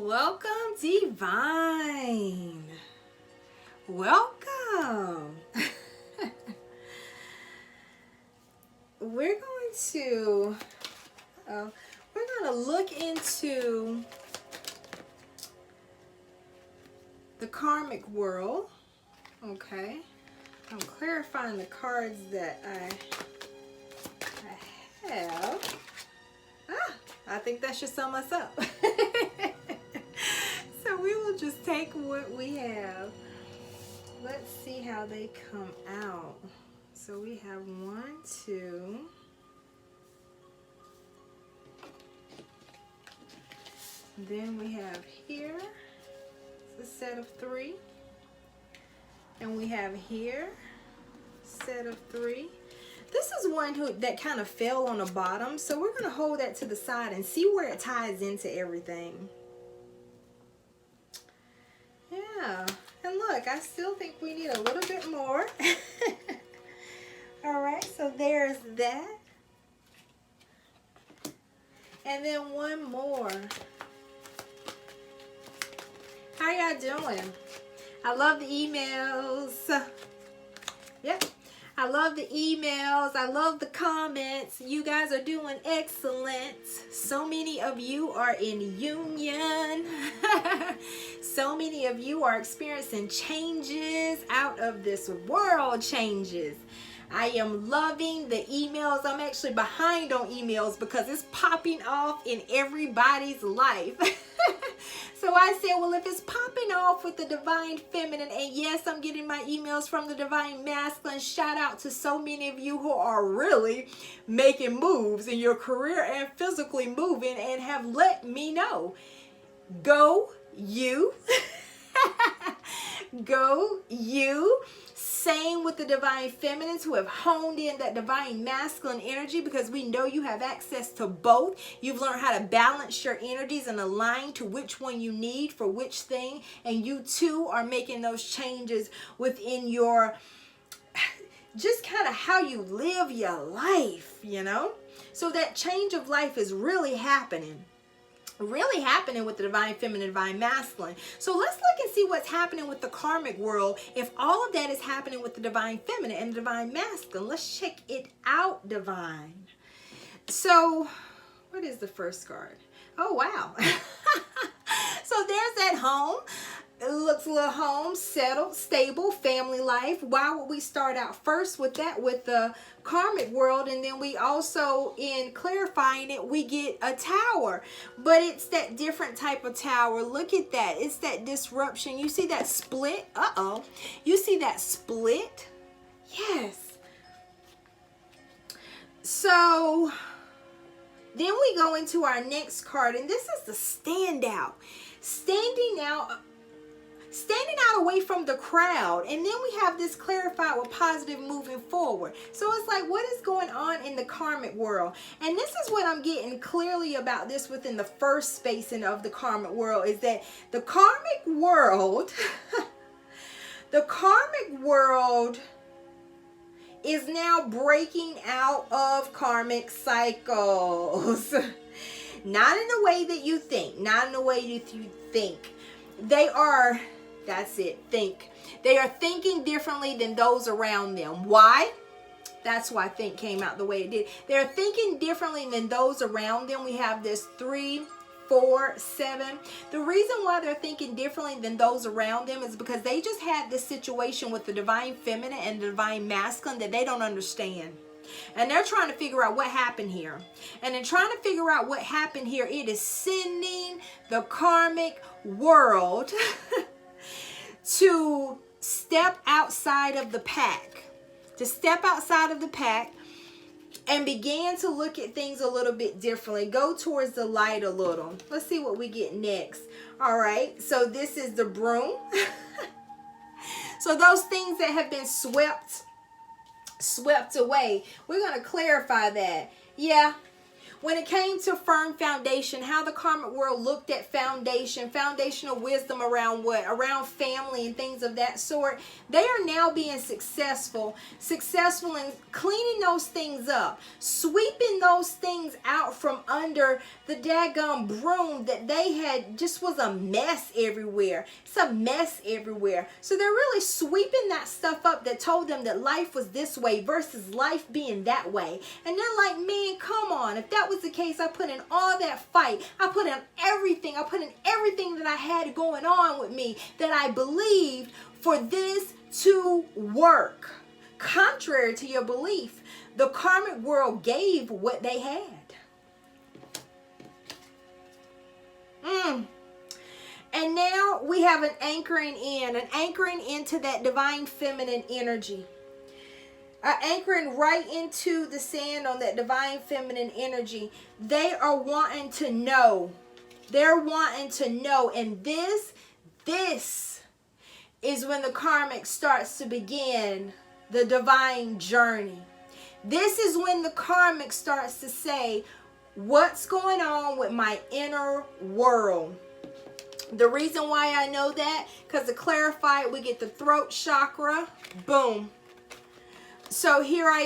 Welcome, Divine. Welcome. We're going to look into the karmic world. Okay. I'm clarifying the cards that I have. I think that should sum us up. So we will just take what we have. Let's see how they come out. So we have 1, 2. Then we have here a set of 3. And we have here set of 3. This is one that kind of fell on the bottom, so we're going to hold that to the side and see where it ties into everything. Yeah, and look, I still think we need a little bit more. All right, so there's that. And then one more. How y'all doing? I love the emails. Yep. I love the emails. I love the comments. You guys are doing excellent. So many of you are in union. So many of you are experiencing changes, out of this world changes. I am loving the emails. I'm actually behind on emails because it's popping off in everybody's life. So I said, well, if it's popping off with the Divine Feminine, and yes, I'm getting my emails from the Divine Masculine, shout out to so many of you who are really making moves in your career and physically moving and have let me know. Go you. Go you. Same with the Divine Feminines who have honed in that Divine Masculine energy, because we know you have access to both. You've learned how to balance your energies and align to which one you need for which thing. And you too are making those changes within your, just kind of how you live your life, you know? So that change of life is really happening. Really happening with the Divine Feminine, Divine Masculine. So let's look and see what's happening with the karmic world. If all of that is happening with the Divine Feminine and the Divine Masculine, let's check it out, Divine. So what is the first card? Oh, wow. So there's that home. It looks a little home, settled, stable, family life. Why would we start out first with that, with the karmic world? And then we also, in clarifying it, we get a tower. But it's that different type of tower. Look at that. It's that disruption. You see that split? Uh-oh. You see that split? Yes. So then we go into our next card. And this is the standout. Standing out away from the crowd. And then we have this clarified with positive moving forward. So it's like, what is going on in the karmic world? And this is what I'm getting clearly about this within the first spacing of the karmic world, is that the karmic world, the karmic world is now breaking out of karmic cycles. Not in the way that you think. Not in the way that you think. They are... That's it. Think. They are thinking differently than those around them. Why? That's why think came out the way it did. They're thinking differently than those around them. We have this 3, 4, 7. The reason why they're thinking differently than those around them is because they just had this situation with the Divine Feminine and the Divine Masculine that they don't understand. And they're trying to figure out what happened here. And in trying to figure out what happened here, it is sending the karmic world to step outside of the pack. To step outside of the pack and begin to look at things a little bit differently. Go towards the light a little. Let's see what we get next. All right. So this is the broom. So those things that have been swept away, we're going to clarify that. Yeah. when it came to firm foundation, how the karmic world looked at foundation, foundational wisdom around what? Around family and things of that sort. They are now being successful in cleaning those things up, sweeping those things out from under the daggum broom that they had. Just was a mess everywhere. It's a mess everywhere. So they're really sweeping that stuff up that told them that life was this way versus life being that way. And they're like, man, come on. If that was the case, I put in all that fight. I put in everything. I put in everything that I had going on with me that I believed for this to work. Contrary to your belief, the karmic world gave what they had. And now we have an anchoring into that divine feminine energy. Anchoring right into the sand on that divine feminine energy. They are wanting to know. They're wanting to know. And this is when the karmic starts to begin the divine journey. This is when the karmic starts to say, what's going on with my inner world? The reason why I know that, because to clarify it, we get the throat chakra. Boom. So here I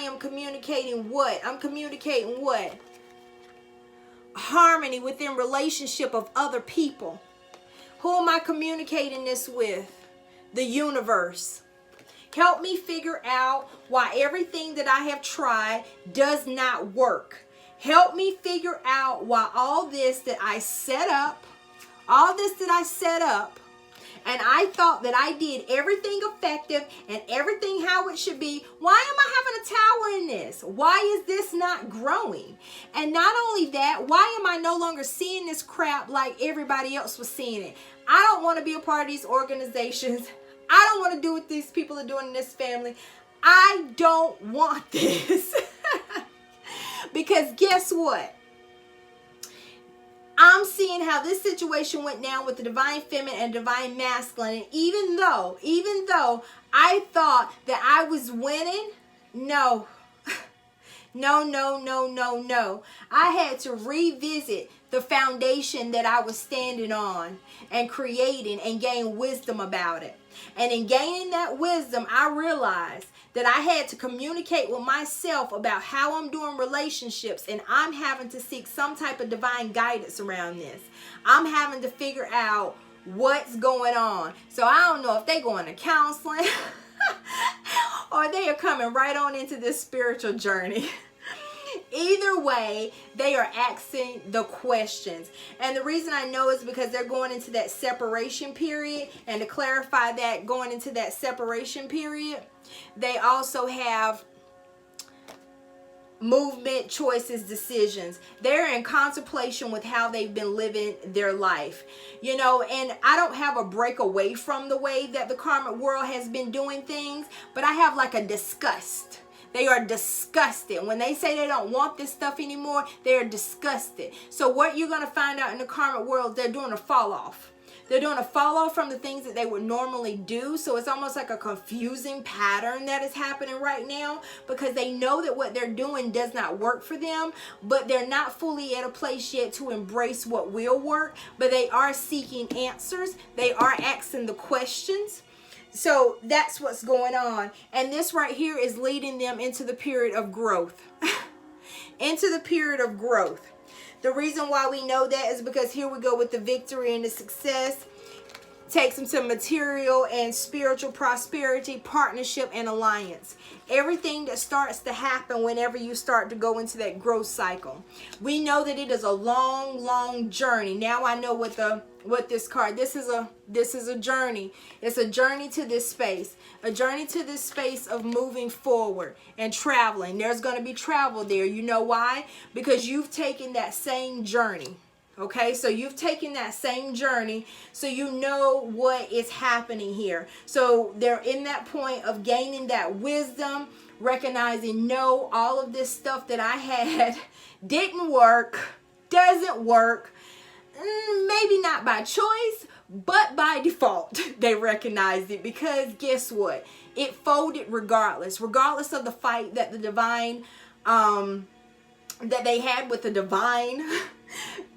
am communicating what? I'm communicating what? Harmony within relationship of other people. Who am I communicating this with? The universe. Help me figure out why everything that I have tried does not work. Help me figure out why all this that I set up, and I thought that I did everything effective and everything how it should be. Why am I having a tower in this? Why is this not growing? And not only that, why am I no longer seeing this crap like everybody else was seeing it? I don't want to be a part of these organizations. I don't want to do what these people are doing in this family. I don't want this. Because guess what? I'm seeing how this situation went down with the divine feminine and divine masculine. And even though I thought that I was winning, no. No. I had to revisit the foundation that I was standing on and creating and gain wisdom about it. And in gaining that wisdom, I realized that I had to communicate with myself about how I'm doing relationships, and I'm having to seek some type of divine guidance around this. I'm having to figure out what's going on. So I don't know if they're going to counseling or they are coming right on into this spiritual journey. Either way, they are asking the questions. And the reason I know is because they're going into that separation period. And to clarify that, going into that separation period, they also have movement, choices, decisions. They're in contemplation with how they've been living their life. You know, and I don't have a break away from the way that the karmic world has been doing things, but I have like a disgust. They are disgusted. When they say they don't want this stuff anymore, they are disgusted. So what you're going to find out in the karmic world, they're doing a fall off. They're doing a fall off from the things that they would normally do. So it's almost like a confusing pattern that is happening right now, because they know that what they're doing does not work for them, but they're not fully at a place yet to embrace what will work. But they are seeking answers. They are asking the questions. So that's what's going on. And this right here is leading them into the period of growth. Into the period of growth. The reason why we know that is because here we go with the victory and the success. Takes them to material and spiritual prosperity, partnership, and alliance. Everything that starts to happen whenever you start to go into that growth cycle. We know that it is a long, long journey. Now I know what this card. This is a journey. It's a journey to this space. A journey to this space of moving forward and traveling. There's going to be travel there. You know why? Because you've taken that same journey. Okay, so you've taken that same journey, so you know what is happening here. So they're in that point of gaining that wisdom, recognizing, no, all of this stuff that I had didn't work, doesn't work, maybe not by choice, but by default. They recognized it, because guess what? It folded regardless of the fight that the divine that they had with the divine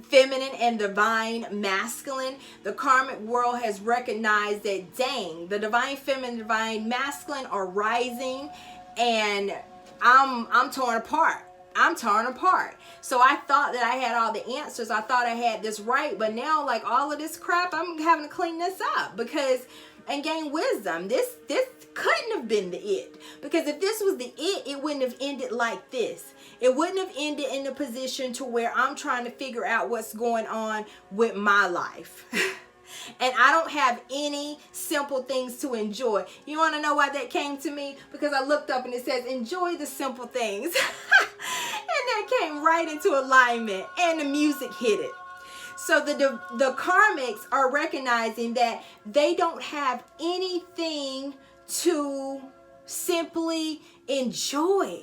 feminine and divine masculine, the karmic world has recognized that, dang, the divine feminine, divine masculine are rising, and I'm torn apart. I'm torn apart. So I thought that I had all the answers. I thought I had this right, but now, like, all of this crap, I'm having to clean this up because and gain wisdom. This couldn't have been the it, because if this was the it wouldn't have ended like this. It wouldn't have ended in a position to where I'm trying to figure out what's going on with my life. And I don't have any simple things to enjoy. You want to know why that came to me? Because I looked up and it says, enjoy the simple things. And that came right into alignment, and the music hit it. So the karmics are recognizing that they don't have anything to simply enjoy.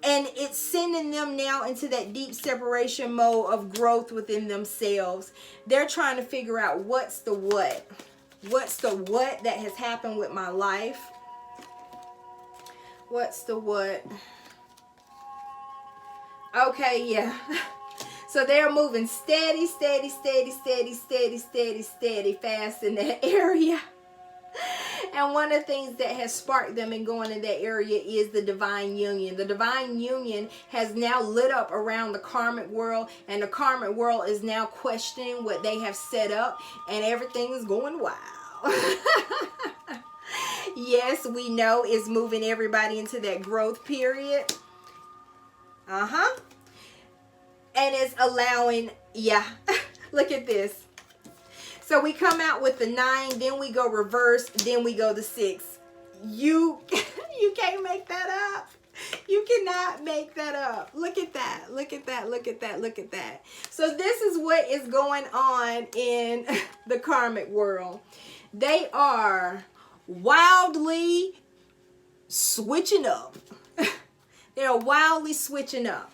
And it's sending them now into that deep separation mode of growth within themselves. They're trying to figure out what's the what. What's the what that has happened with my life? What's the what? Okay, yeah. So they're moving steady, steady, steady, steady, steady, steady, steady, fast in that area. And one of the things that has sparked them in going in that area is the divine union. The divine union has now lit up around the karmic world, and the karmic world is now questioning what they have set up, and everything is going wild. Yes, we know it's moving everybody into that growth period. And it's allowing, yeah, look at this. So we come out with the 9, then we go reverse, then we go the 6. You can't make that up. You cannot make that up. Look at that. Look at that. Look at that. Look at that. So this is what is going on in the karmic world. They are wildly switching up. They're wildly switching up.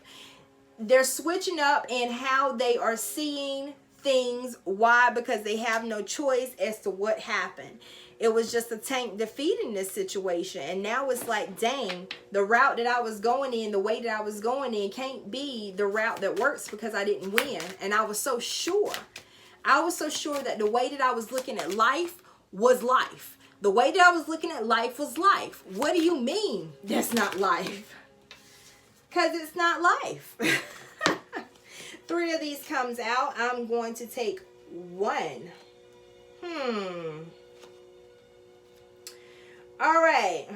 They're switching up in how they are seeing things. Why? Because they have no choice as to what happened. It was just a tank defeat in this situation, and now it's like, dang, the route that I was going in, the way that I was going in can't be the route that works because I didn't win. And I was so sure that the way that I was looking at life was life. The way that I was looking at life was life. What do you mean that's not life? Because it's not life. 3 of these comes out. I'm going to take 1. All right.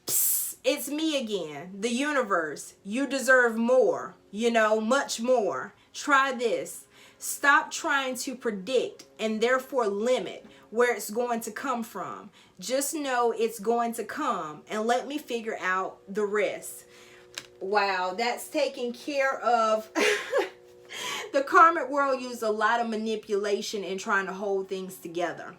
Psst, it's me again. The universe. You deserve more. You know, much more. Try this. Stop trying to predict and therefore limit where it's going to come from. Just know it's going to come, and let me figure out the rest. Wow, that's taking care of... The karmic world used a lot of manipulation in trying to hold things together,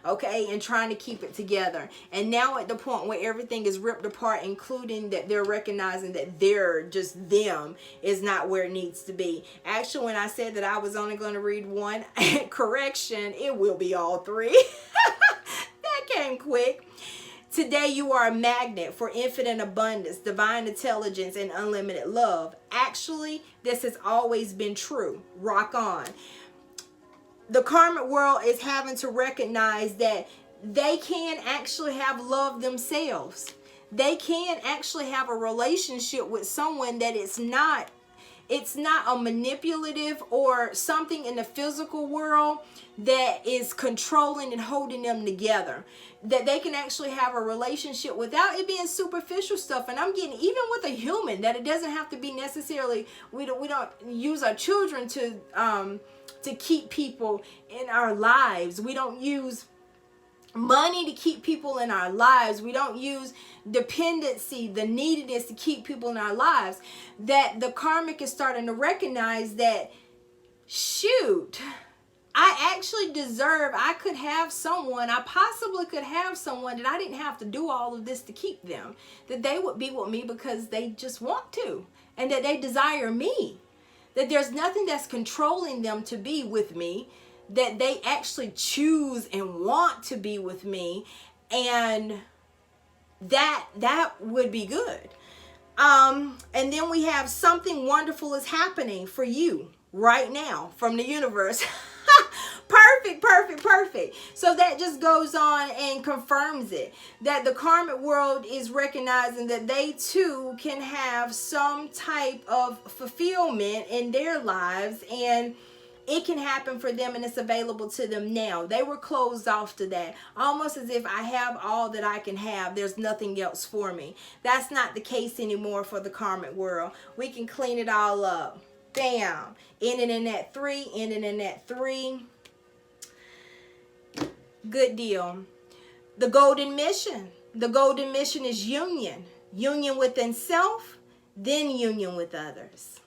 okay, and trying to keep it together. And now at the point where everything is ripped apart, including that they're recognizing that they're just them is not where it needs to be. Actually, when I said that I was only going to read 1, correction, it will be all 3. That came quick. Today you are a magnet for infinite abundance, divine intelligence, and unlimited love. Actually, this has always been true. Rock on. The karmic world is having to recognize that they can actually have love themselves. They can actually have a relationship with someone that it's not a manipulative or something in the physical world that is controlling and holding them together. That they can actually have a relationship without it being superficial stuff. And I'm getting, even with a human, that it doesn't have to be necessarily, we don't use our children to keep people in our lives. We don't use money to keep people in our lives. We don't use dependency, the neediness to keep people in our lives. That the karmic is starting to recognize that, shoot, I actually deserve, I possibly could have someone that I didn't have to do all of this to keep them. That they would be with me because they just want to, and that they desire me. That there's nothing that's controlling them to be with me. That they actually choose and want to be with me, and that would be good. And then we have something wonderful is happening for you right now from the universe. Perfect, perfect, perfect. So that just goes on and confirms it, that the karmic world is recognizing that they too can have some type of fulfillment in their lives, and it can happen for them, and it's available to them now. They were closed off to that, almost as if I have all that I can have, there's nothing else for me. That's not the case anymore for the karmic world. We can clean it all up. Bam. Ending in that 3, ending in that 3. Good deal. The golden mission. The golden mission is union. Union within self, then union with others.